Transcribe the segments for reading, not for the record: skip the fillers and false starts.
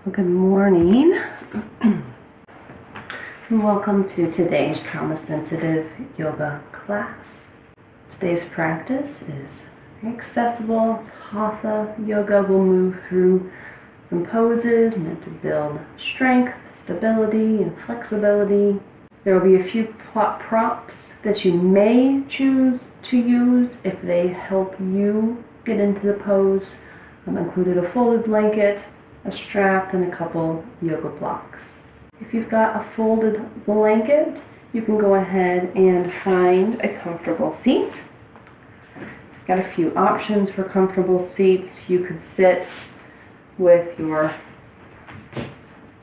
Well, good morning and welcome to today's Trauma-Sensitive Yoga class. Today's practice is accessible. Hatha Yoga. Will move through some poses meant to build strength, stability, and flexibility. There will be a few props that you may choose to use if they help you get into the pose. I've included a folded blanket, a strap, and a couple yoga blocks. If you've got a folded blanket, you can go ahead and find a comfortable seat. I've got a few options for comfortable seats. You could sit with your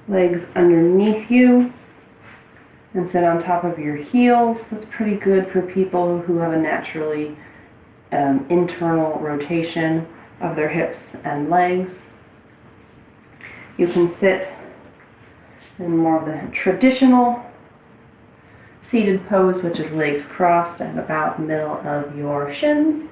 legs underneath you and sit on top of your heels. That's pretty good for people who have a naturally internal rotation of their hips and legs. You can sit in more of the traditional seated pose, which is legs crossed at about the middle of your shins.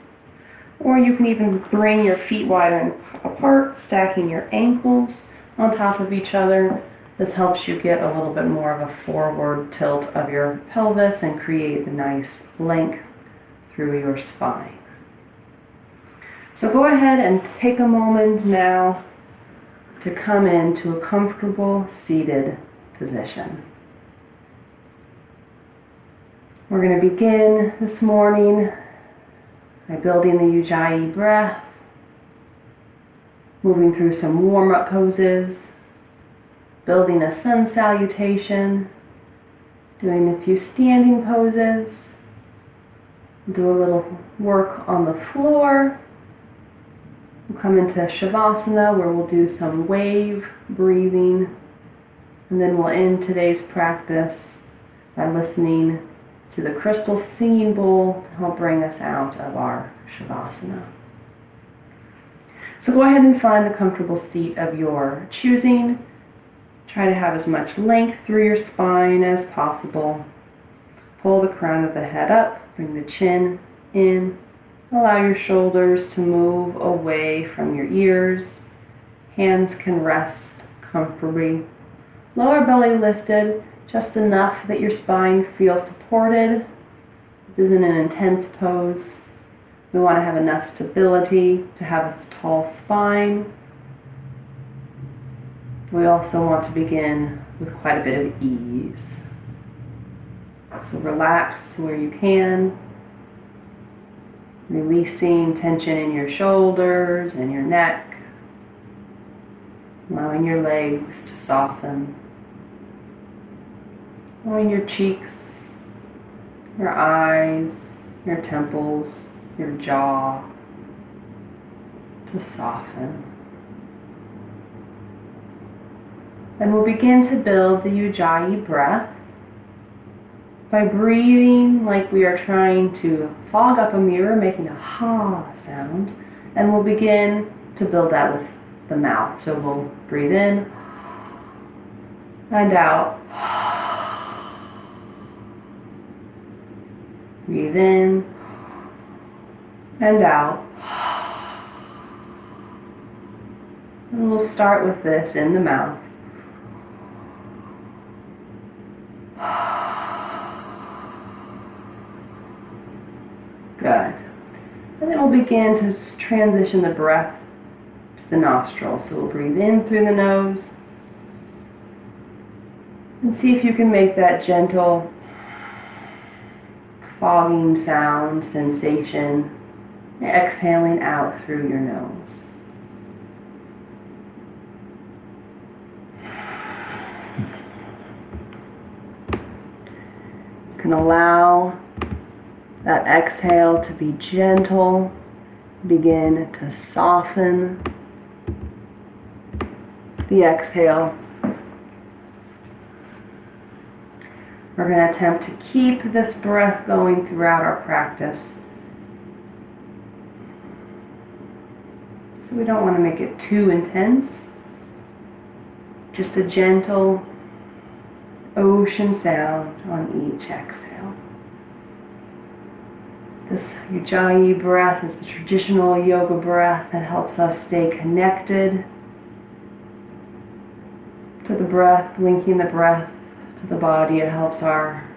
Or you can even bring your feet wider apart, stacking your ankles on top of each other. This helps you get a little bit more of a forward tilt of your pelvis and create a nice length through your spine. So go ahead and take a moment now to come into a comfortable seated position. We're going to begin this morning by building the Ujjayi breath, moving through some warm-up poses, building a sun salutation, doing a few standing poses, do a little work on the floor. We'll come into Shavasana, where we'll do some wave breathing, and then we'll end today's practice by listening to the crystal singing bowl to help bring us out of our Shavasana. So go ahead and find the comfortable seat of your choosing. Try to have as much length through your spine as possible. Pull the crown of the head up, bring the chin in. Allow your shoulders to move away from your ears. Hands can rest comfortably. Lower belly lifted, just enough that your spine feels supported. This isn't an intense pose. We want to have enough stability to have a tall spine. We also want to begin with quite a bit of ease. So relax where you can. Releasing tension in your shoulders and your neck, allowing your legs to soften, allowing your cheeks, your eyes, your temples, your jaw to soften. And we'll begin to build the Ujjayi breath by breathing like we are trying to fog up a mirror, making a ha sound, and we'll begin to build that with the mouth. So we'll breathe in and out. Breathe in and out. And we'll start with this in the mouth. Good. And then we'll begin to transition the breath to the nostrils. So we'll breathe in through the nose and see if you can make that gentle fogging sound sensation, exhaling out through your nose. You can allow that exhale to be gentle. Begin to soften the exhale. We're going to attempt to keep this breath going throughout our practice. So we don't want to make it too intense. Just a gentle ocean sound on each exhale. This Ujjayi breath is the traditional yoga breath that helps us stay connected to the breath, linking the breath to the body. It helps our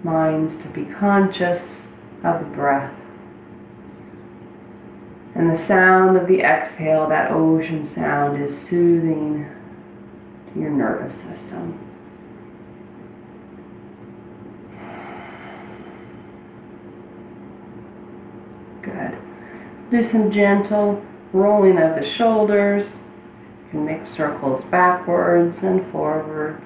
minds to be conscious of the breath. And the sound of the exhale, that ocean sound, is soothing to your nervous system. Good. Do some gentle rolling of the shoulders. You can make circles backwards and forwards.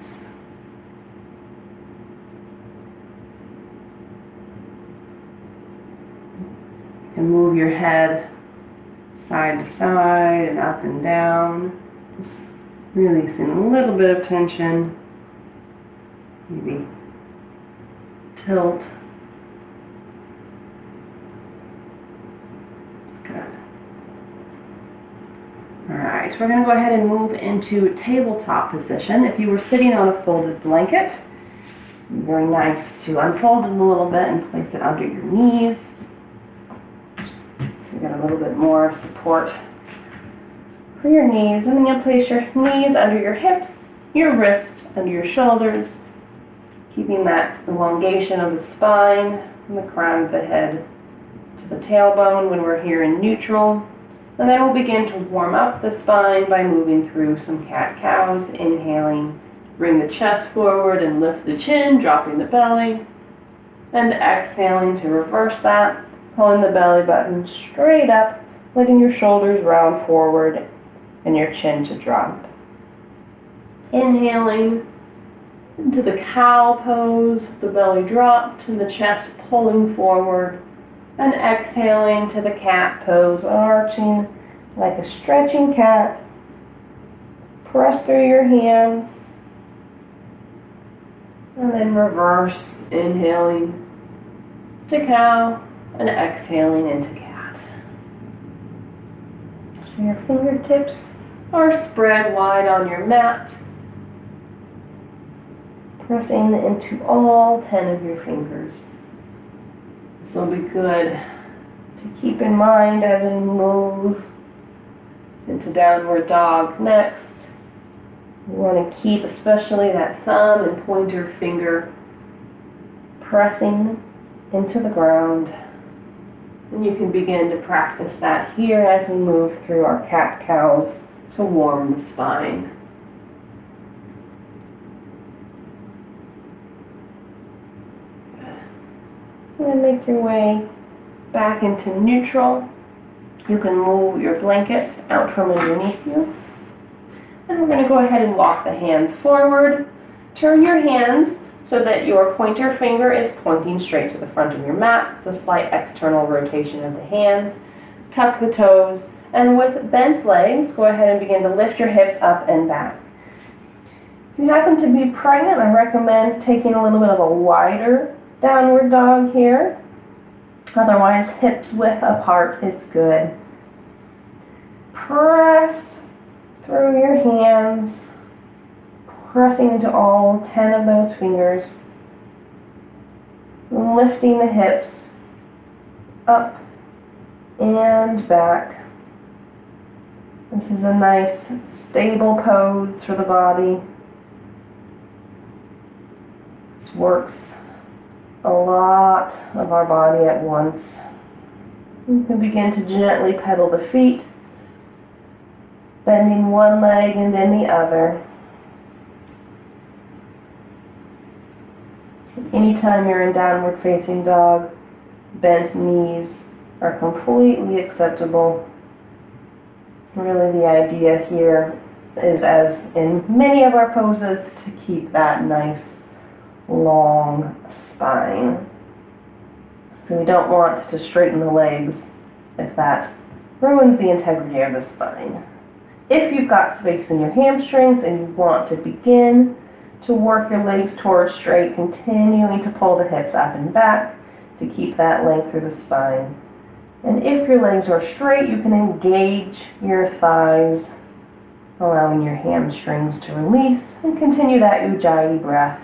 You can move your head side to side and up and down. Just releasing a little bit of tension. Maybe tilt. Alright, we're going to go ahead and move into tabletop position. If you were sitting on a folded blanket, very nice to unfold it a little bit and place it under your knees. So you get a little bit more support for your knees. And then you'll place your knees under your hips, your wrists under your shoulders, keeping that elongation of the spine from the crown of the head to the tailbone when we're here in neutral. And then we'll begin to warm up the spine by moving through some cat-cows. Inhaling, bring the chest forward and lift the chin, dropping the belly. And exhaling to reverse that, pulling the belly button straight up, letting your shoulders round forward and your chin to drop. Inhaling into the cow pose, the belly dropped and the chest pulling forward. And exhaling to the cat pose, arching like a stretching cat. Press through your hands. And then reverse, inhaling to cow and exhaling into cat. So your fingertips are spread wide on your mat. Pressing into all 10 of your fingers. This will be good to keep in mind as we move into downward dog next. You want to keep especially that thumb and pointer finger pressing into the ground. And you can begin to practice that here as we move through our cat-cows to warm the spine. And make your way back into neutral. You can move your blanket out from underneath you. And we're going to go ahead and walk the hands forward. Turn your hands so that your pointer finger is pointing straight to the front of your mat. It's a slight external rotation of the hands. Tuck the toes. And with bent legs, go ahead and begin to lift your hips up and back. If you happen to be pregnant, I recommend taking a little bit of a wider downward dog here. Otherwise, hips width apart is good. Press through your hands, pressing into all 10 of those fingers. Lifting the hips up and back. This is a nice stable pose for the body. This works a lot of our body at once. You can begin to gently pedal the feet, bending one leg and then the other. Anytime you're in downward facing dog, bent knees are completely acceptable. Really the idea here is, as in many of our poses, to keep that nice long spine. So we don't want to straighten the legs if that ruins the integrity of the spine. If you've got space in your hamstrings and you want to begin to work your legs towards straight, continuing to pull the hips up and back to keep that length through the spine. And if your legs are straight, you can engage your thighs, allowing your hamstrings to release, and continue that Ujjayi breath.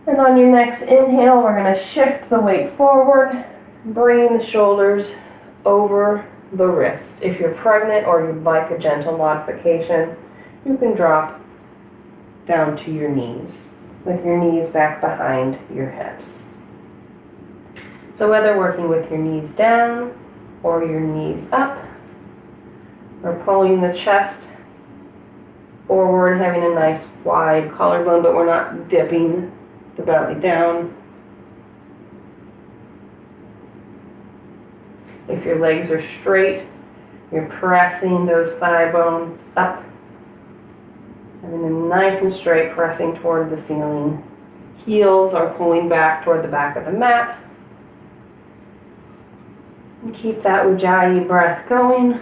And on your next inhale, we're going to shift the weight forward, bringing the shoulders over the wrist. If you're pregnant or you'd like a gentle modification, you can drop down to your knees with your knees back behind your hips. So whether working with your knees down or your knees up, or pulling the chest forward, having a nice wide collarbone, but we're not dipping the belly down. If your legs are straight, you're pressing those thigh bones up, and then nice and straight, pressing toward the ceiling. Heels are pulling back toward the back of the mat. And keep that Ujjayi breath going.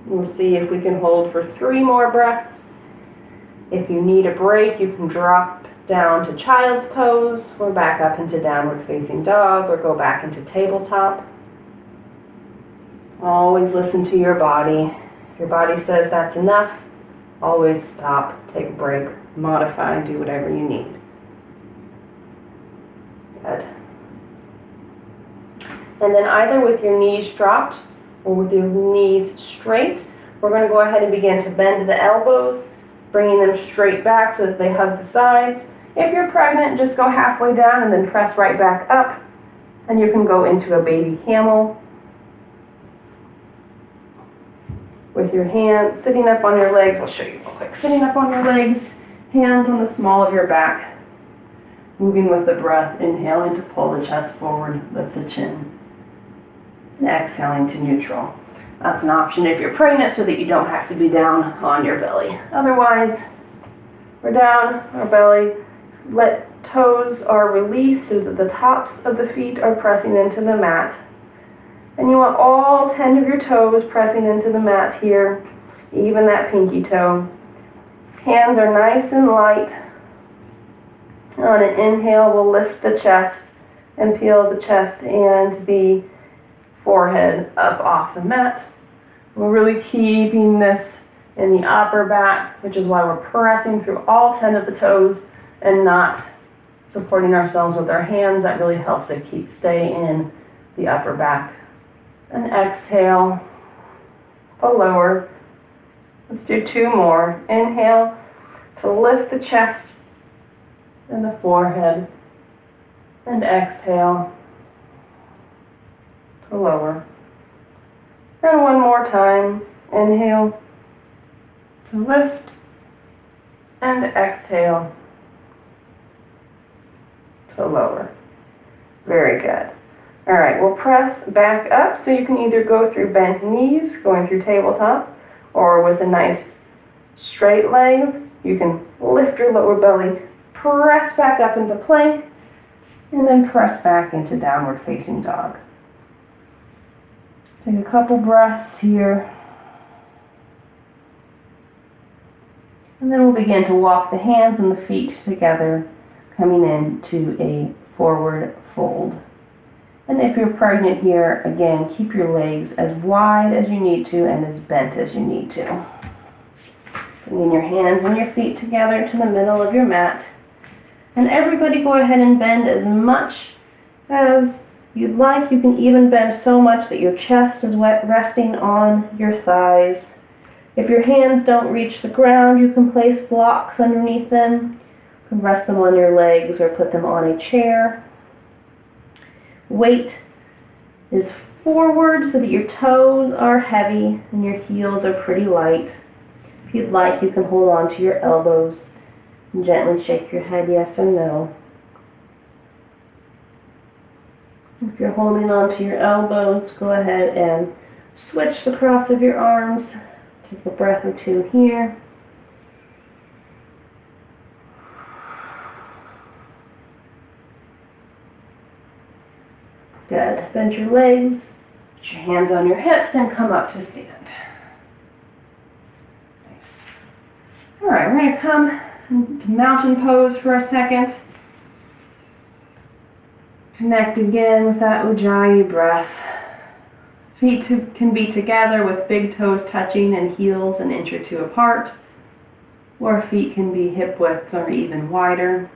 We'll see if we can hold for 3 more breaths. If you need a break, you can drop down to child's pose, or back up into downward facing dog, or go back into tabletop. Always listen to your body. If your body says that's enough, always stop, take a break, modify, do whatever you need. Good. And then either with your knees dropped or with your knees straight, we're going to go ahead and begin to bend the elbows, bringing them straight back so that they hug the sides. If you're pregnant, just go halfway down and then press right back up, and you can go into a baby camel. With your hands sitting up on your legs, I'll show you real quick. Sitting up on your legs, hands on the small of your back. Moving with the breath, inhaling to pull the chest forward, lift the chin. And exhaling to neutral. That's an option if you're pregnant so that you don't have to be down on your belly. Otherwise, we're down, our belly. Let toes are released so that the tops of the feet are pressing into the mat. And you want all 10 of your toes pressing into the mat here, even that pinky toe. Hands are nice and light. On an inhale, we'll lift the chest and peel the chest and the forehead up off the mat. We're really keeping this in the upper back, which is why we're pressing through all 10 of the toes and not supporting ourselves with our hands. That really helps it stay in the upper back. And exhale to lower. Let's do 2 more. Inhale to lift the chest and the forehead, and exhale to lower. And 1 more time. Inhale to lift, and exhale to lower. Very good. All right, we'll press back up, so you can either go through bent knees, going through tabletop, or with a nice straight leg, you can lift your lower belly, press back up into plank, and then press back into downward facing dog. Take a couple breaths here. And then we'll begin to walk the hands and the feet together, coming into a forward fold. And if you're pregnant here, again, keep your legs as wide as you need to and as bent as you need to. Bringing your hands and your feet together to the middle of your mat. And everybody go ahead and bend as much as you'd like. You can even bend so much that your chest is resting on your thighs. If your hands don't reach the ground, you can place blocks underneath them. You can rest them on your legs or put them on a chair. Weight is forward so that your toes are heavy and your heels are pretty light. If you'd like, you can hold on to your elbows and gently shake your head yes or no. If you're holding on to your elbows, go ahead and switch the cross of your arms. Take a breath or 2 here. Good. Bend your legs, put your hands on your hips, and come up to stand. Nice. All right, we're going to come into mountain pose for a second. Connect again with that Ujjayi breath. Feet can be together with big toes touching and heels an inch or 2 apart, or feet can be hip width or even wider.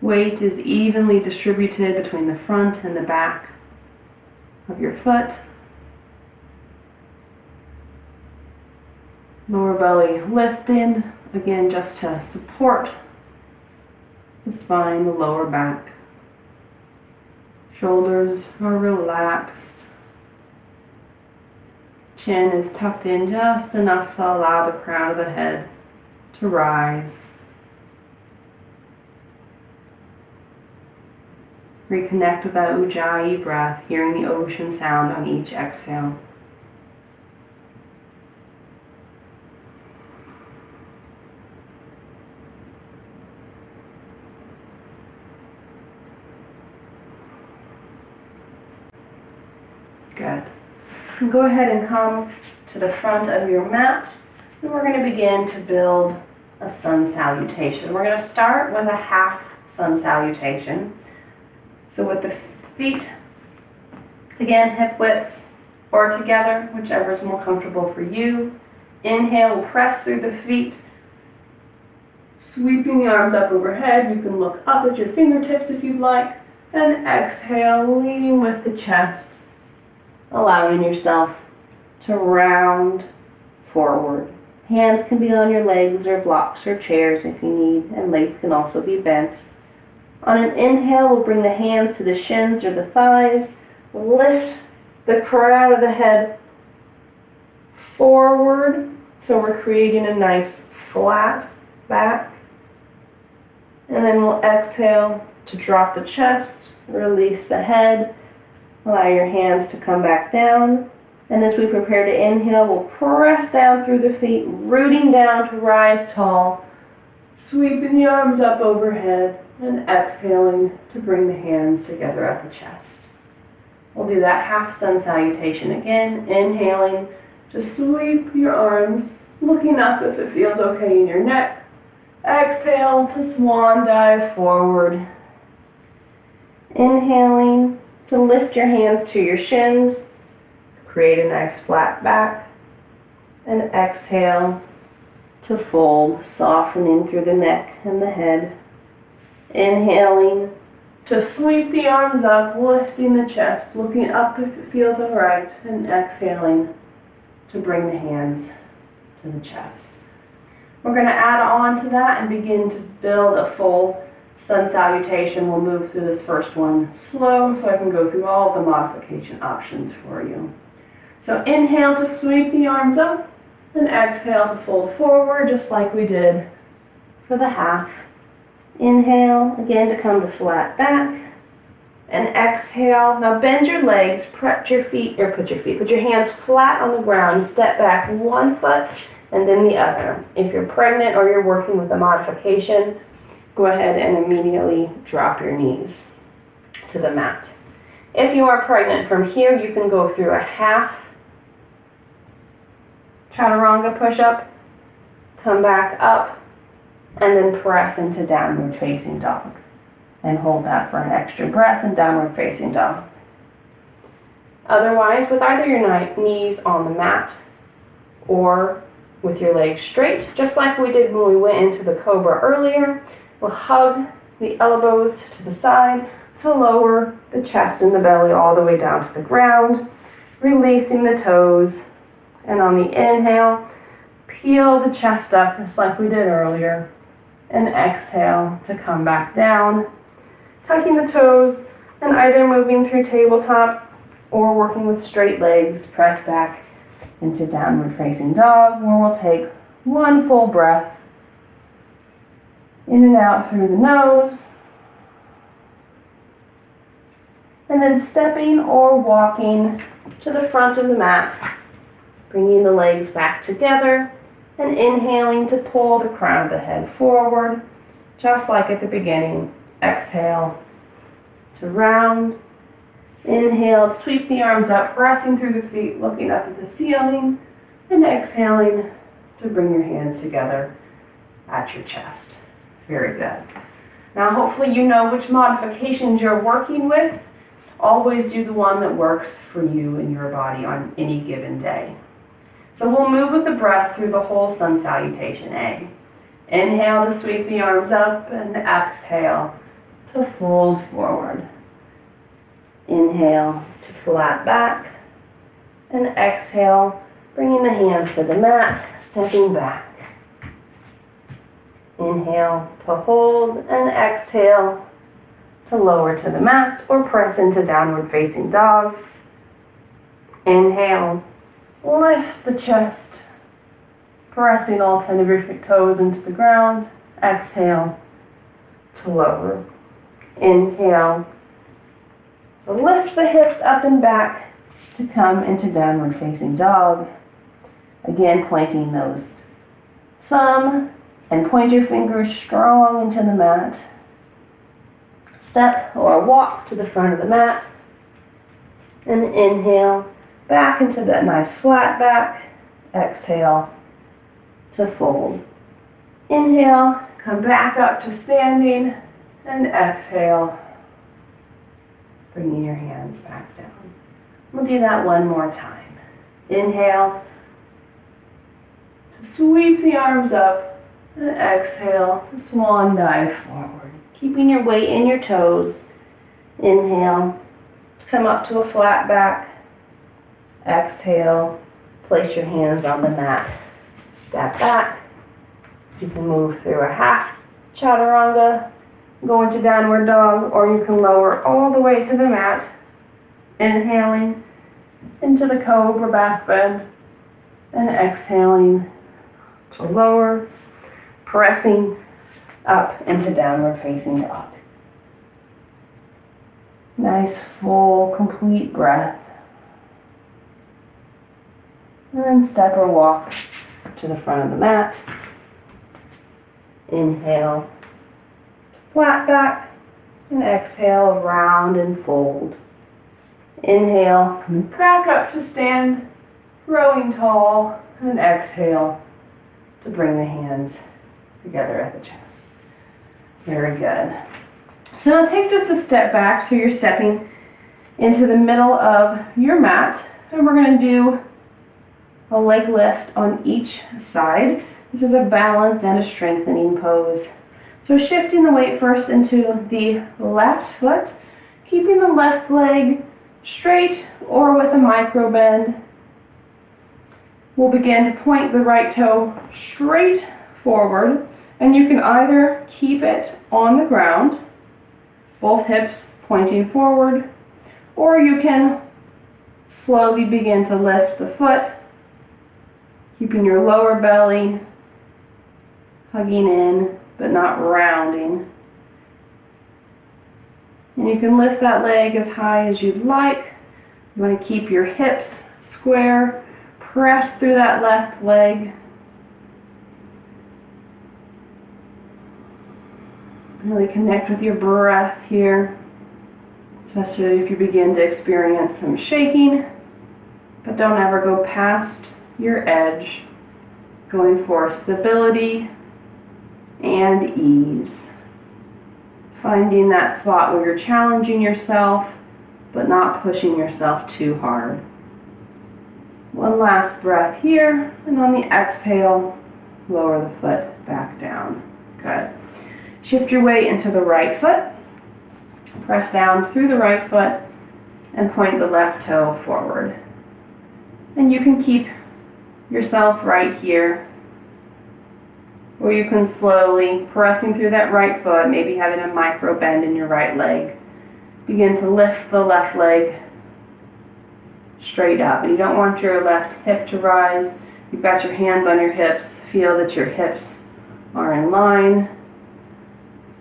Weight is evenly distributed between the front and the back of your foot. Lower belly lifted, again just to support the spine, the lower back. Shoulders are relaxed. Chin is tucked in just enough to allow the crown of the head to rise. Reconnect with that Ujjayi breath, hearing the ocean sound on each exhale. Good. And go ahead and come to the front of your mat, and we're going to begin to build a sun salutation. We're going to start with a half sun salutation. So with the feet, again, hip width or together, whichever is more comfortable for you. Inhale, we'll press through the feet, sweeping the arms up overhead. You can look up at your fingertips if you'd like. And exhale, leading with the chest, allowing yourself to round forward. Hands can be on your legs or blocks or chairs if you need, and legs can also be bent. On an inhale, we'll bring the hands to the shins or the thighs. Lift the crown of the head forward, so we're creating a nice flat back. And then we'll exhale to drop the chest, release the head, allow your hands to come back down. And as we prepare to inhale, we'll press down through the feet, rooting down to rise tall, sweeping the arms up overhead, and exhaling to bring the hands together at the chest. We'll do that half sun salutation again, inhaling to sweep your arms, looking up if it feels okay in your neck. Exhale to swan dive forward. Inhaling to lift your hands to your shins, create a nice flat back, and exhale to fold, softening through the neck and the head. Inhaling to sweep the arms up, lifting the chest, looking up if it feels alright, and exhaling to bring the hands to the chest. We're going to add on to that and begin to build a full sun salutation. We'll move through this first one slow so I can go through all the modification options for you. So inhale to sweep the arms up, and exhale to fold forward just like we did for the half. Inhale again to come to flat back, and exhale. Now bend your legs, put your hands flat on the ground, step back one foot and then the other. If you're pregnant or you're working with a modification, go ahead and immediately drop your knees to the mat. If you are pregnant, from here you can go through a half chaturanga push-up, come back up, and then press into downward facing dog. And hold that for an extra breath in downward facing dog. Otherwise, with either your knees on the mat or with your legs straight, just like we did when we went into the cobra earlier, we'll hug the elbows to the side to lower the chest and the belly all the way down to the ground, releasing the toes. And on the inhale, peel the chest up just like we did earlier, and exhale to come back down, tucking the toes and either moving through tabletop or working with straight legs. Press back into downward facing dog, where we'll take one full breath in and out through the nose, and then stepping or walking to the front of the mat, bringing the legs back together and inhaling to pull the crown of the head forward, just like at the beginning. Exhale to round. Inhale to sweep the arms up, pressing through the feet, looking up at the ceiling, and exhaling to bring your hands together at your chest. Very good. Now hopefully you know which modifications you're working with. Always do the one that works for you and your body on any given day. So we'll move with the breath through the whole sun salutation A. Inhale to sweep the arms up, and exhale to fold forward. Inhale to flat back, and exhale Bringing the hands to the mat, stepping back. Inhale to hold and exhale to lower to the mat or press into downward facing dog. Inhale, lift the chest, pressing all 10 of your toes into the ground. Exhale to lower. Inhale, to lift the hips up and back to come into downward facing dog. Again, pointing those thumb and pointer fingers strong into the mat. Step or walk to the front of the mat. And inhale, back into that nice flat back. Exhale to fold. Inhale, come back up to standing. And exhale, bringing your hands back down. We'll do that one more time. Inhale, to sweep the arms up. And exhale, swan dive forward. Keeping your weight in your toes. Inhale, come up to a flat back. Exhale, place your hands on the mat. Step back. You can move through a half chaturanga, go into downward dog, or you can lower all the way to the mat. Inhaling into the cobra back bend, and exhaling to lower. Pressing up into downward facing dog. Nice, full, complete breath. And then step or walk to the front of the mat. Inhale, flat back, and exhale, round and fold. Inhale, come back up to stand, growing tall, and exhale to bring the hands together at the chest. Very good. So now take just a step back, so you're stepping into the middle of your mat, and we're going to do a leg lift on each side. This is a balance and a strengthening pose. So shifting the weight first into the left foot, keeping the left leg straight or with a micro bend. We'll begin to point the right toe straight forward, and you can either keep it on the ground, both hips pointing forward, or you can slowly begin to lift the foot, keeping your lower belly hugging in, but not rounding. And you can lift that leg as high as you'd like. You want to keep your hips square, press through that left leg. Really connect with your breath here, especially if you begin to experience some shaking, but don't ever go past your edge, going for stability and ease. Finding that spot where you're challenging yourself, but not pushing yourself too hard. One last breath here, and on the exhale, lower the foot back down. Good. Shift your weight into the right foot. Press down through the right foot and point the left toe forward. And you can keep yourself right here, or you can slowly, pressing through that right foot, maybe having a micro bend in your right leg, begin to lift the left leg straight up. And you don't want your left hip to rise. You've got your hands on your hips. Feel that your hips are in line.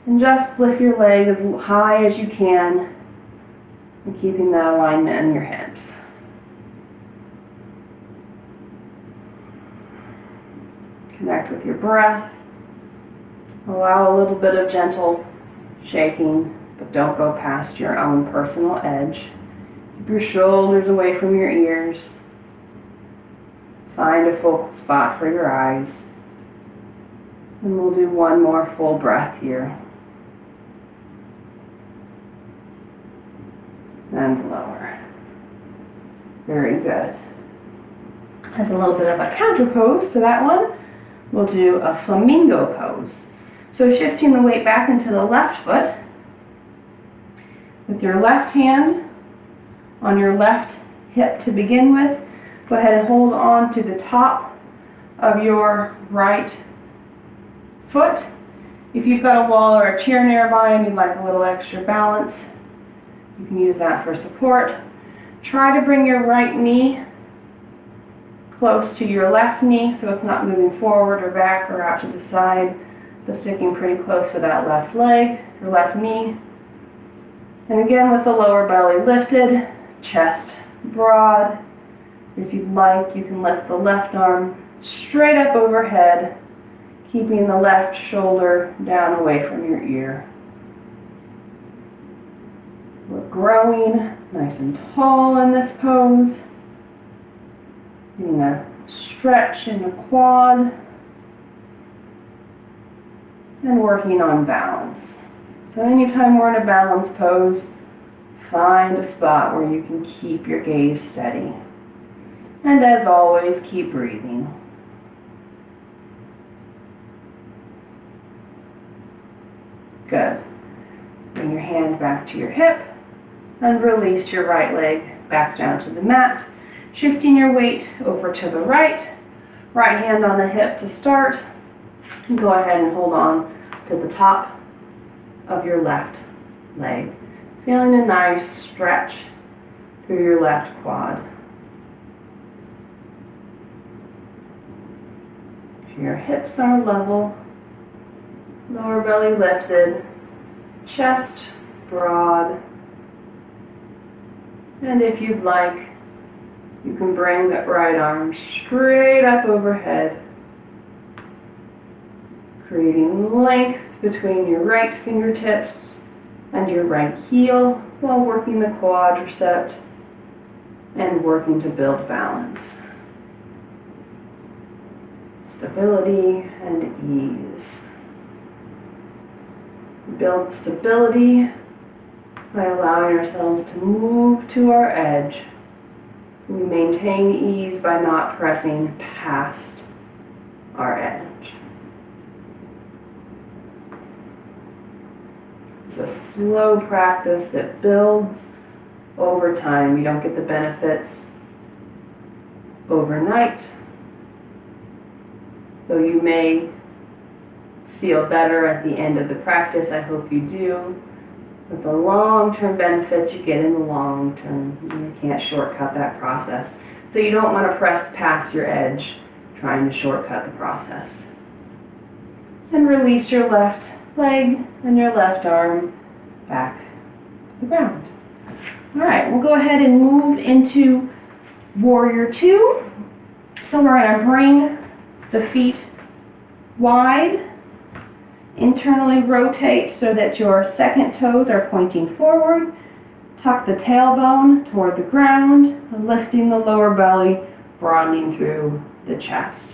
And just lift your leg as high as you can, and keeping that alignment in your hips. Connect with your breath. Allow a little bit of gentle shaking, but don't go past your own personal edge. Keep your shoulders away from your ears. Find a full spot for your eyes. And we'll do one more full breath here. And lower. Very good. As a little bit of a counter pose to that one, we'll do a flamingo pose. So shifting the weight back into the left foot, with your left hand on your left hip to begin with, Go ahead and hold on to the top of your right foot. If you've got a wall or a chair nearby and you'd like a little extra balance, you can use that for support. Try to bring your right knee close to your left knee so it's not moving forward or back or out to the side, but sticking pretty close to that left leg, your left knee. And again, with the lower belly lifted, chest broad. If you'd like, you can lift the left arm straight up overhead, keeping the left shoulder down away from your ear. We're growing nice and tall in this pose. Getting a stretch in the quad. And working on balance. So anytime we're in a balance pose, find a spot where you can keep your gaze steady. And as always, keep breathing. Good. Bring your hand back to your hip and release your right leg back down to the mat. Shifting your weight over to the right. Right hand on the hip to start. And go ahead and hold on to the top of your left leg. Feeling a nice stretch through your left quad. Your hips are level, lower belly lifted, chest broad, and if you'd like, you can bring that right arm straight up overhead, creating length between your right fingertips and your right heel while working the quadricep and working to build balance. Stability and ease. Build stability by allowing ourselves to move to our edge. We maintain ease by not pressing past our edge. It's a slow practice that builds over time. You don't get the benefits overnight, though you may feel better at the end of the practice. I hope you do. But the long-term benefits you get in the long term. You can't shortcut that process. So you don't want to press past your edge trying to shortcut the process. And release your left leg and your left arm back to the ground. All right, we'll go ahead and move into Warrior Two. So we're going to bring the feet wide. Internally rotate so that your second toes are pointing forward. Tuck the tailbone toward the ground, and lifting the lower belly, broadening through the chest.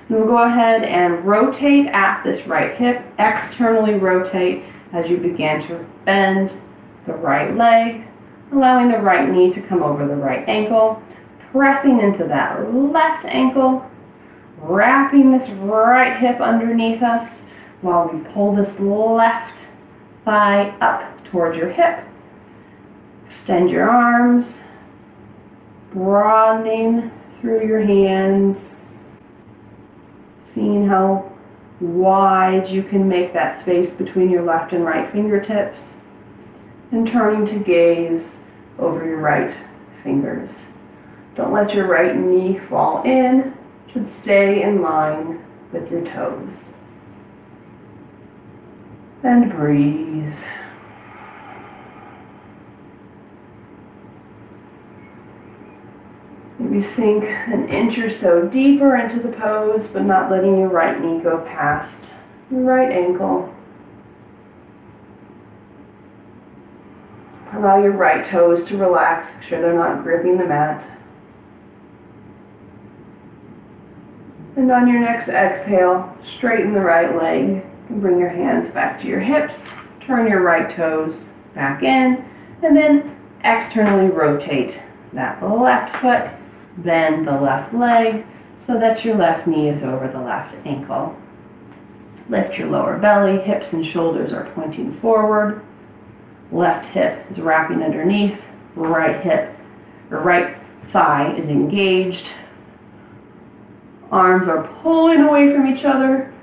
And we'll go ahead and rotate at this right hip, externally rotate as you begin to bend the right leg, allowing the right knee to come over the right ankle, pressing into that left ankle, wrapping this right hip underneath us, while we pull this left thigh up towards your hip. Extend your arms, broadening through your hands, seeing how wide you can make that space between your left and right fingertips, and turning to gaze over your right fingers. Don't let your right knee fall in, it should stay in line with your toes. And breathe. Maybe sink an inch or so deeper into the pose, but not letting your right knee go past your right ankle. Allow your right toes to relax, make sure they're not gripping the mat. And on your next exhale, straighten the right leg. And bring your hands back to your hips, turn your right toes back in, and then externally rotate that left foot, bend the left leg so that your left knee is over the left ankle. Lift your lower belly, hips and shoulders are pointing forward, left hip is wrapping underneath, right hip or right thigh is engaged, Arms are pulling away from each other.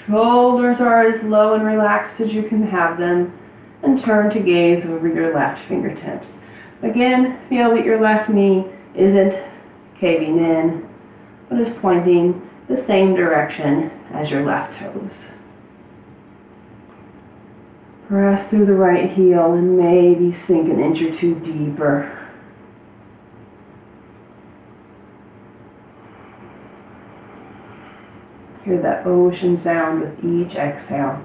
Shoulders are as low and relaxed as you can have them. And turn to gaze over your left fingertips. Again, feel that your left knee isn't caving in, but is pointing the same direction as your left toes. Press through the right heel and maybe sink an inch or two deeper. Hear that ocean sound with each exhale.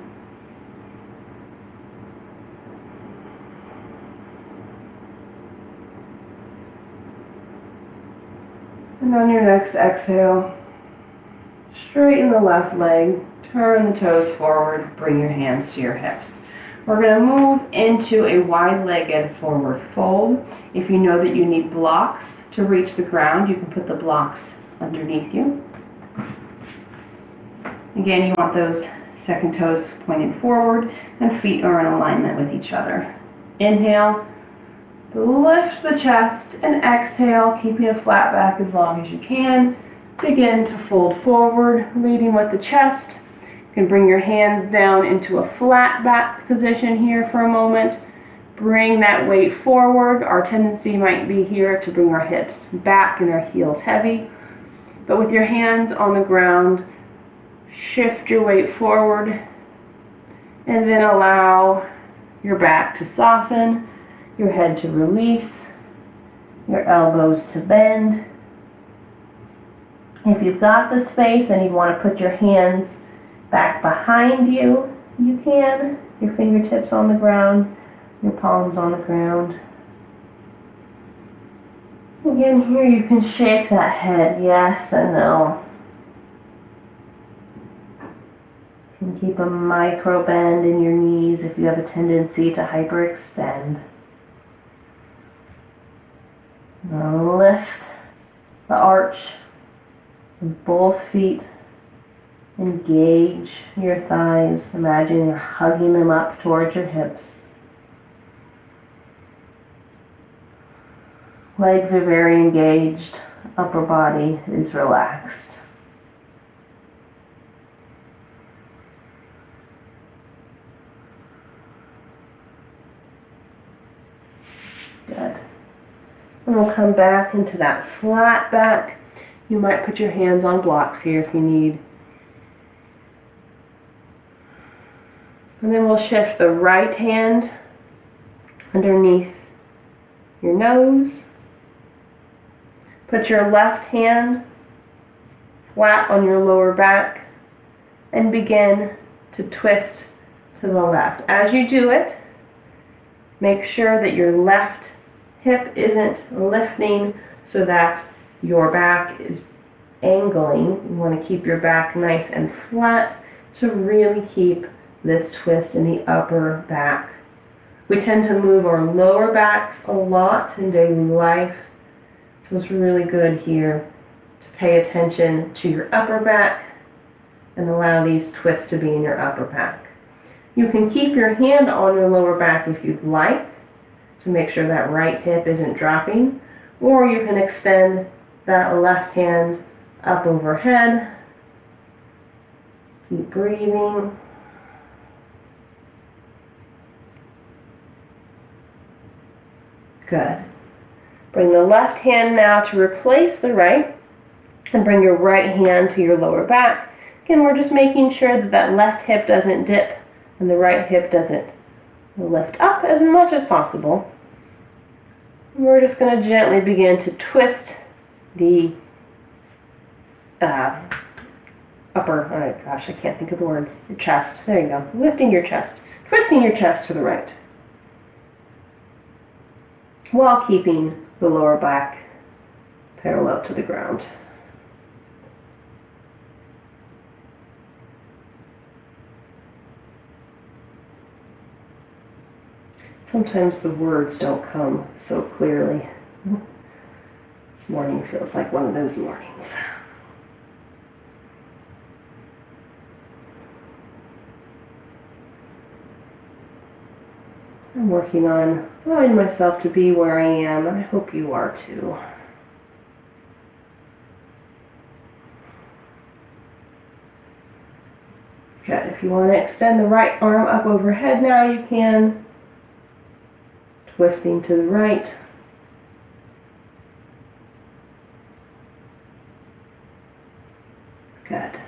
And on your next exhale, straighten the left leg, turn the toes forward, bring your hands to your hips. We're going to move into a wide-legged forward fold. If you know that you need blocks to reach the ground, you can put the blocks underneath you. Again, you want those second toes pointing forward and feet are in alignment with each other. Inhale, lift the chest, and exhale, keeping a flat back as long as you can. Begin to fold forward, leading with the chest. You can bring your hands down into a flat back position here for a moment. Bring that weight forward. Our tendency might be here to bring our hips back and our heels heavy. But with your hands on the ground, shift your weight forward and then allow your back to soften, your head to release, your elbows to bend. If you've got the space and you want to put your hands back behind you, you can. Your fingertips on the ground, your palms on the ground. Again, here you can shake that head, yes and no. You can keep a micro bend in your knees if you have a tendency to hyperextend. Now lift the arch of both feet. Engage your thighs. Imagine you're hugging them up towards your hips. Legs are very engaged. Upper body is relaxed. Good. And we'll come back into that flat back. You might put your hands on blocks here if you need. And then we'll shift the right hand underneath your nose. Put your left hand flat on your lower back and begin to twist to the left. As you do it, make sure that your left hip isn't lifting so that your back is angling. You want to keep your back nice and flat to really keep this twist in the upper back. We tend to move our lower backs a lot in daily life, so it's really good here to pay attention to your upper back and allow these twists to be in your upper back. You can keep your hand on your lower back if you'd like to make sure that right hip isn't dropping, or you can extend that left hand up overhead. Keep breathing. Good. Bring the left hand now to replace the right, and bring your right hand to your lower back. Again, we're just making sure that that left hip doesn't dip and the right hip doesn't lift up as much as possible. And we're just going to gently begin to twist the upper, oh gosh, I can't think of the words, your chest. There you go. Lifting your chest, twisting your chest to the right, while keeping the lower back parallel to the ground. Sometimes the words don't come so clearly. This morning feels like one of those mornings. I'm working on allowing myself to be where I am, and I hope you are too. Good. If you want to extend the right arm up overhead now, you can. Twisting to the right. Good.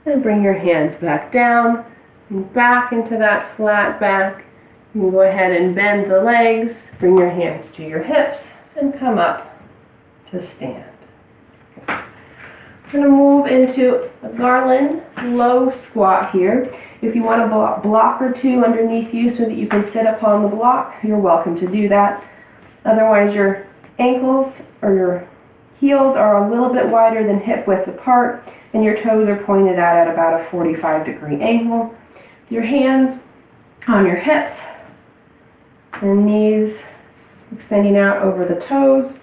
And bring your hands back down and back into that flat back. You can go ahead and bend the legs, bring your hands to your hips, and come up to stand. We're going to move into a garland low squat here. If you want a block or two underneath you so that you can sit upon the block, you're welcome to do that. Otherwise, your ankles or your heels are a little bit wider than hip width apart, and your toes are pointed out at about a 45-degree angle. Your hands on your hips and knees extending out over the toes.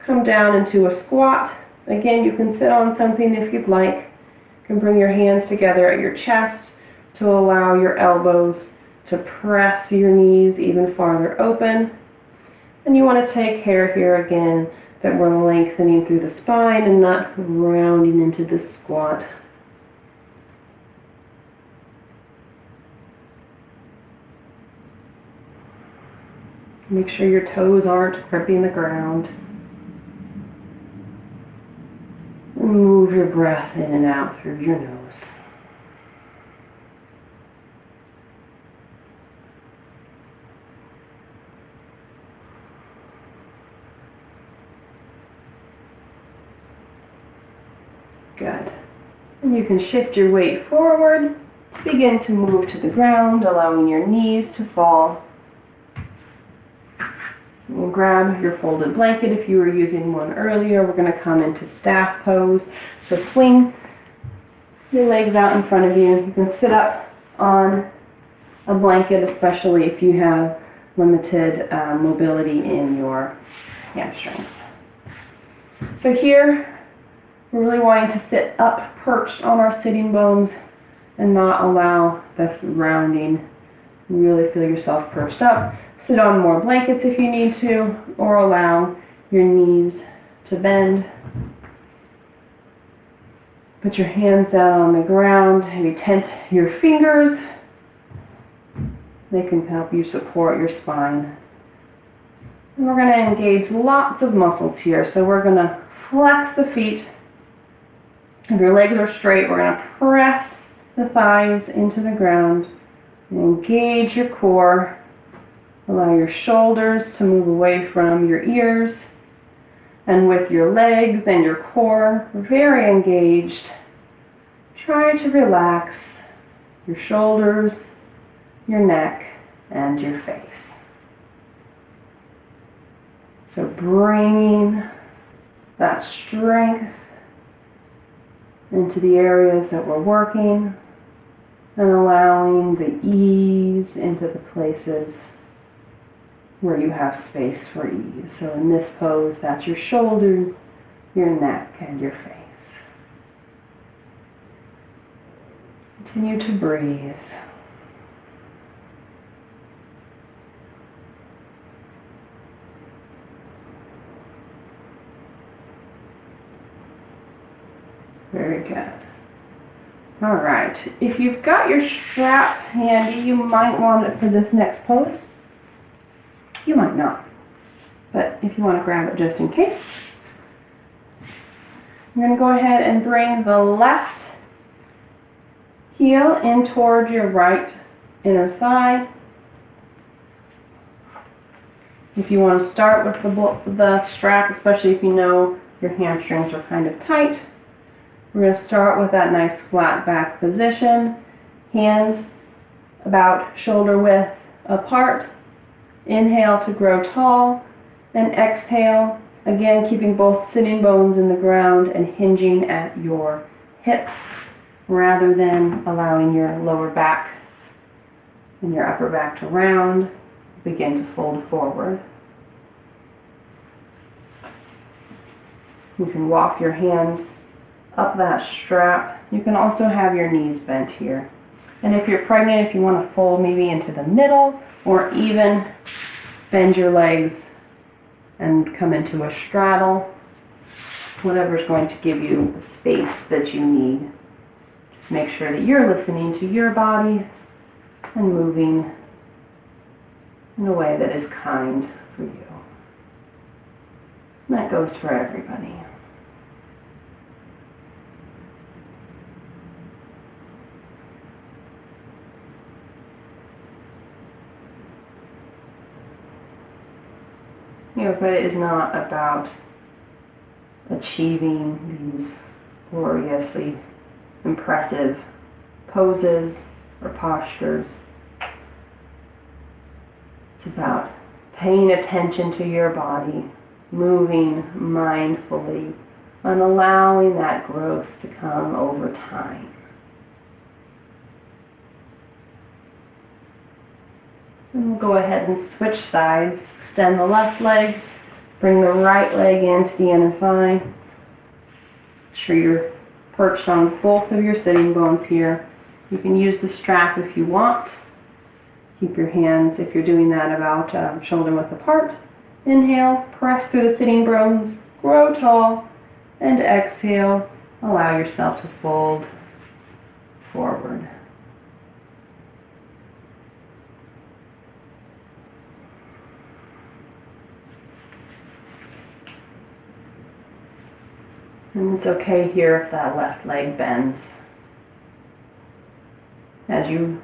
Come down into a squat. Again, you can sit on something if you'd like. You can bring your hands together at your chest to allow your elbows to press your knees even farther open. And you want to take care here again that we're lengthening through the spine and not rounding into the squat. Make sure your toes aren't gripping the ground. And move your breath in and out through your nose. Good. And you can shift your weight forward. Begin to move to the ground, allowing your knees to fall. And grab your folded blanket if you were using one earlier. We're going to come into staff pose. So swing your legs out in front of you. You can sit up on a blanket, especially if you have limited mobility in your hamstrings. So here, we're really wanting to sit up, perched on our sitting bones, and not allow this rounding. Really feel yourself perched up. Sit on more blankets if you need to, or allow your knees to bend. Put your hands down on the ground, maybe tent your fingers. They can help you support your spine. And we're going to engage lots of muscles here. So we're going to flex the feet. If your legs are straight, we're going to press the thighs into the ground. Engage your core. Allow your shoulders to move away from your ears. And with your legs and your core very engaged, try to relax your shoulders, your neck, and your face. So bringing that strength into the areas that we're working and allowing the ease into the places where you have space for ease. So in this pose, that's your shoulders, your neck, and your face. Continue to breathe. Very good. All right. If you've got your strap handy, you might want it for this next pose. You might not, but if you want to grab it just in case. I'm going to go ahead and bring the left heel in towards your right inner thigh. If you want to start with the strap, especially if you know your hamstrings are kind of tight, we're going to start with that nice flat back position. Hands about shoulder width apart. Inhale to grow tall, and exhale, again keeping both sitting bones in the ground and hinging at your hips rather than allowing your lower back and your upper back to round. Begin to fold forward. You can walk your hands up that strap. You can also have your knees bent here. And if you're pregnant, if you want to fold maybe into the middle, or even bend your legs and come into a straddle, whatever's going to give you the space that you need. Just make sure that you're listening to your body and moving in a way that is kind for you. And that goes for everybody. Yoga is not about achieving these gloriously impressive poses or postures. It's about paying attention to your body, moving mindfully, and allowing that growth to come over time. And we'll go ahead and switch sides. Extend the left leg, bring the right leg into the inner thigh. Make sure you're perched on both of your sitting bones here. You can use the strap if you want. Keep your hands, if you're doing that, about shoulder width apart. Inhale, press through the sitting bones, grow tall, and exhale, allow yourself to fold forward. And it's okay here if that left leg bends. As you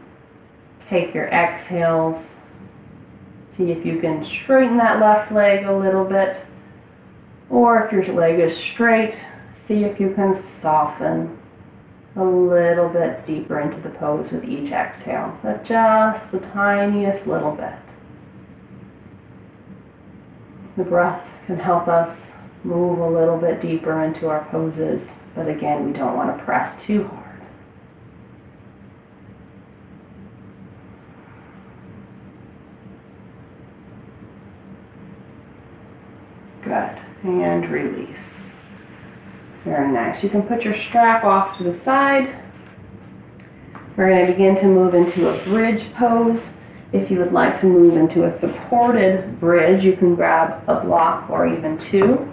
take your exhales, see if you can straighten that left leg a little bit. Or if your leg is straight, see if you can soften a little bit deeper into the pose with each exhale. But just the tiniest little bit. The breath can help us move a little bit deeper into our poses, but again, we don't want to press too hard. Good, and release. Very nice. You can put your strap off to the side. We're going to begin to move into a bridge pose. If you would like to move into a supported bridge, you can grab a block or even two.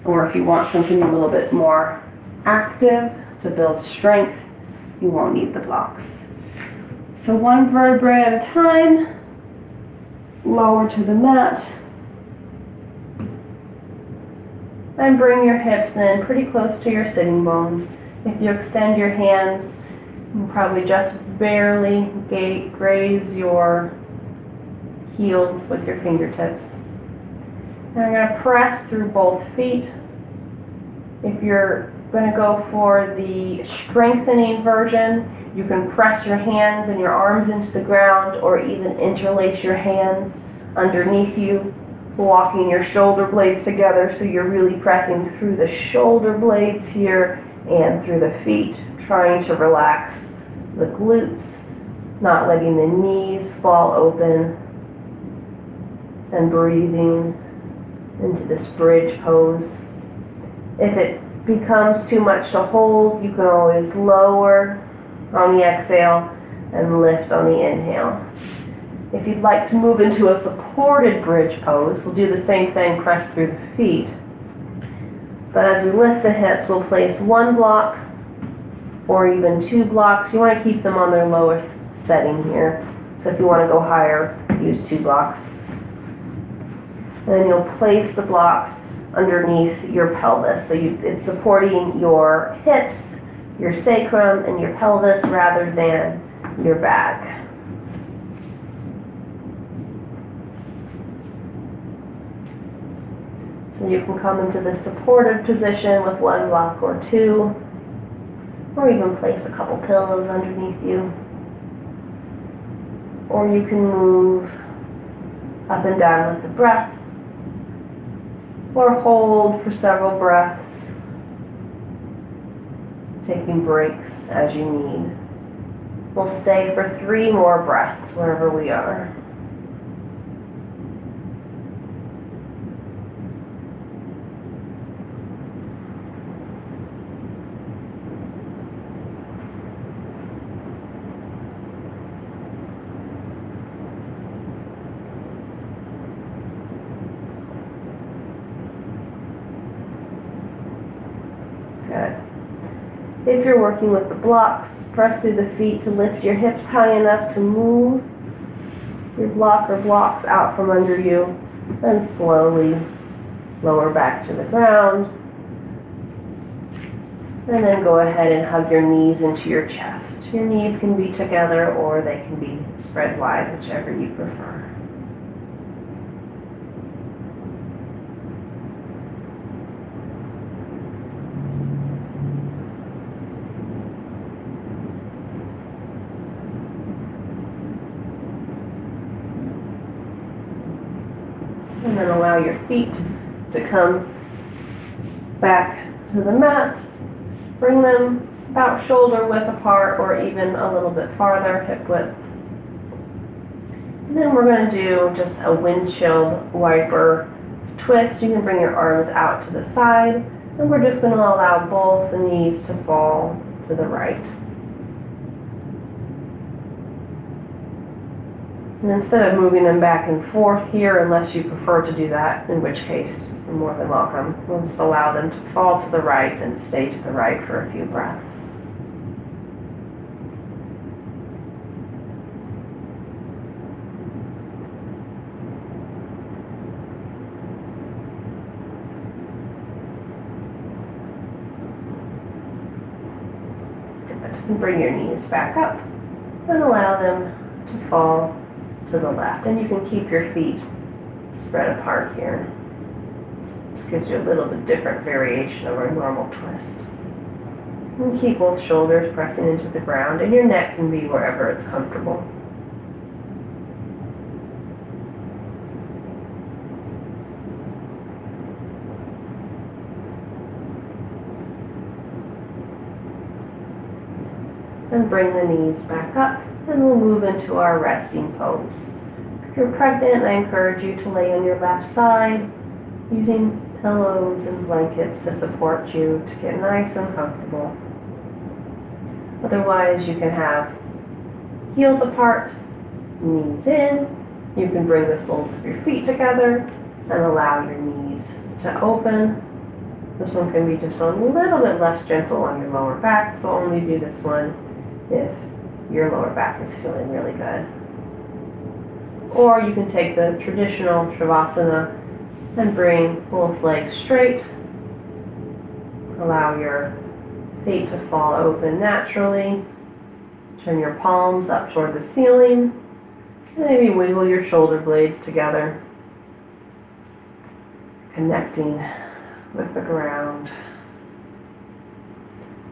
Or if you want something a little bit more active to build strength, you won't need the blocks. So one vertebrae at a time, lower to the mat, and bring your hips in pretty close to your sitting bones. If you extend your hands, you can probably just barely graze your heels with your fingertips. And I'm going to press through both feet. If you're going to go for the strengthening version, you can press your hands and your arms into the ground, or even interlace your hands underneath you, walking your shoulder blades together, so you're really pressing through the shoulder blades here and through the feet, trying to relax the glutes, not letting the knees fall open, and breathing into this bridge pose. If it becomes too much to hold, you can always lower on the exhale and lift on the inhale. If you'd like to move into a supported bridge pose, we'll do the same thing, press through the feet. But as we lift the hips, we'll place one block or even two blocks. You want to keep them on their lowest setting here. So if you want to go higher, use two blocks. And then you'll place the blocks underneath your pelvis. So it's supporting your hips, your sacrum, and your pelvis rather than your back. So you can come into this supported position with one block or two, or even place a couple pillows underneath you. Or you can move up and down with the breath, or hold for several breaths, taking breaks as you need. We'll stay for 3 more breaths wherever we are. If you're working with the blocks, press through the feet to lift your hips high enough to move your block or blocks out from under you, and slowly lower back to the ground. And then go ahead and hug your knees into your chest. Your knees can be together or they can be spread wide, whichever you prefer. And then allow your feet to come back to the mat. Bring them about shoulder width apart or even a little bit farther, hip width. And then we're going to do just a windshield wiper twist. You can bring your arms out to the side, and we're just going to allow both the knees to fall to the right. And instead of moving them back and forth here, unless you prefer to do that, in which case you're more than welcome, we'll just allow them to fall to the right and stay to the right for a few breaths. And bring your knees back up and allow them to fall to the left. And you can keep your feet spread apart here. This gives you a little bit different variation of our normal twist. And keep both shoulders pressing into the ground, and your neck can be wherever it's comfortable. And bring the knees back up, and we'll move into our resting pose. If you're pregnant, I encourage you to lay on your left side, using pillows and blankets to support you to get nice and comfortable. Otherwise, you can have heels apart, knees in. You can bring the soles of your feet together and allow your knees to open. This one can be just a little bit less gentle on your lower back, so only do this one if your lower back is feeling really good. Or you can take the traditional Shavasana and bring both legs straight. Allow your feet to fall open naturally. Turn your palms up toward the ceiling. And maybe wiggle your shoulder blades together, connecting with the ground.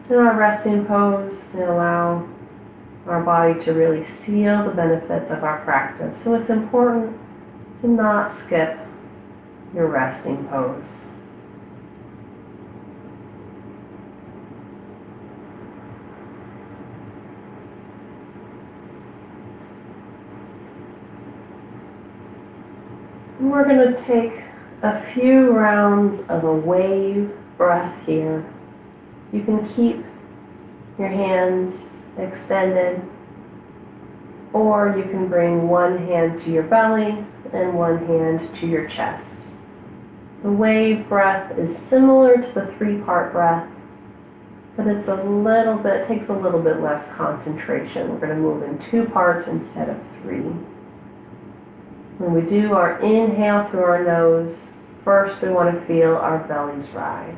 In our resting pose, we allow our body to really seal the benefits of our practice. So it's important to not skip your resting pose. And we're going to take a few rounds of a wave breath here. You can keep your hands extended, or you can bring one hand to your belly and one hand to your chest. The wave breath is similar to the three-part breath, but it takes a little bit less concentration. We're going to move in two parts instead of three. When we do our inhale through our nose, first we want to feel our bellies rise.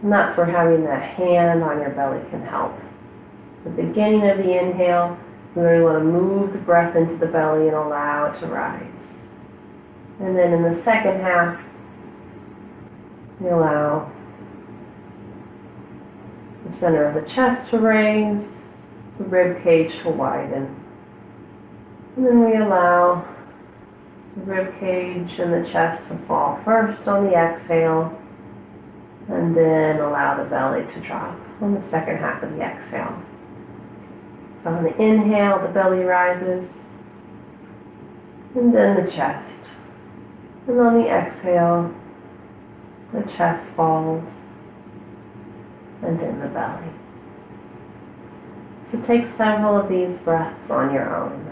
And that's where having that hand on your belly can help. At the beginning of the inhale, we really want to move the breath into the belly and allow it to rise. And then in the second half, we allow the center of the chest to raise, the rib cage to widen. And then we allow the rib cage and the chest to fall first on the exhale, and then allow the belly to drop on the second half of the exhale. So on the inhale, the belly rises, and then the chest. And on the exhale, the chest falls, and then the belly. So take several of these breaths on your own.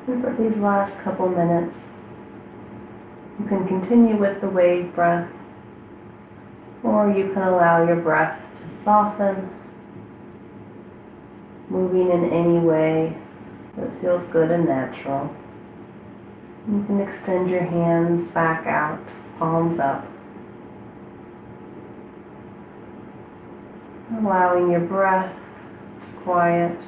And for these last couple minutes, you can continue with the wave breath, or you can allow your breath to soften, moving in any way that feels good and natural. You can extend your hands back out, palms up, allowing your breath to quiet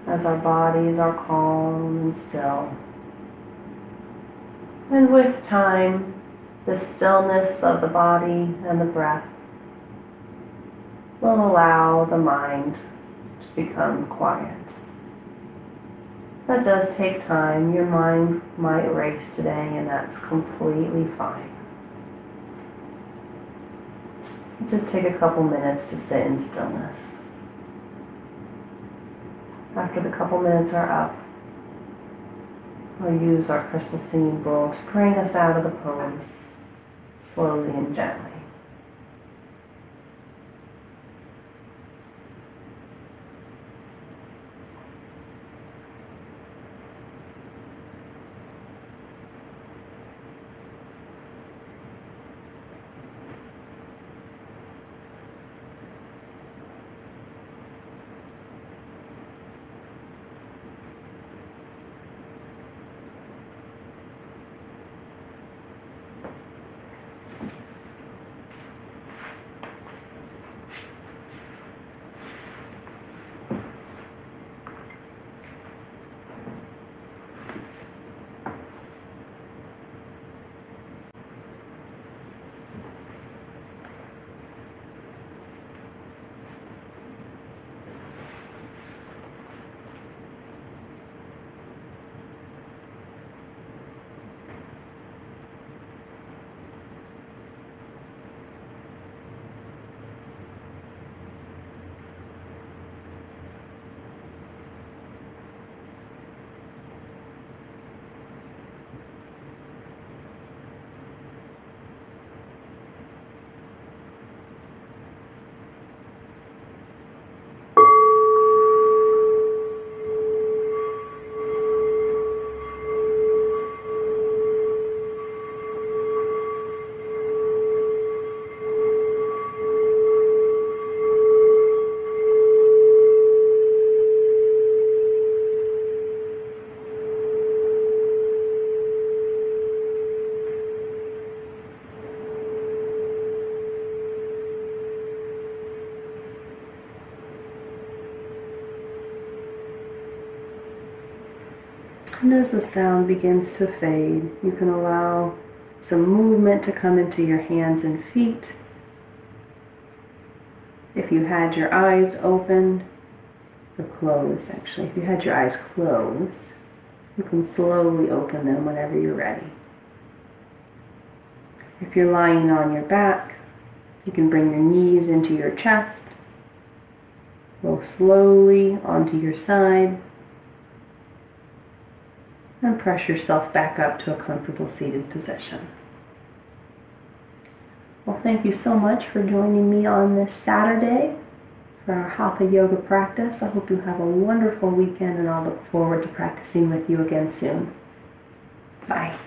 as our bodies are calm and still. And with time, the stillness of the body and the breath will allow the mind to become quiet. That does take time. Your mind might race today, and that's completely fine. Just take a couple minutes to sit in stillness. After the couple minutes are up, we'll use our crystal singing bowl to bring us out of the pose, slowly and gently. And as the sound begins to fade, you can allow some movement to come into your hands and feet. If you had your eyes open, or closed actually, if you had your eyes closed, you can slowly open them whenever you're ready. If you're lying on your back, you can bring your knees into your chest, roll slowly onto your side, and press yourself back up to a comfortable seated position. Well, thank you so much for joining me on this Saturday for our Hatha Yoga practice. I hope you have a wonderful weekend, and I'll look forward to practicing with you again soon. Bye.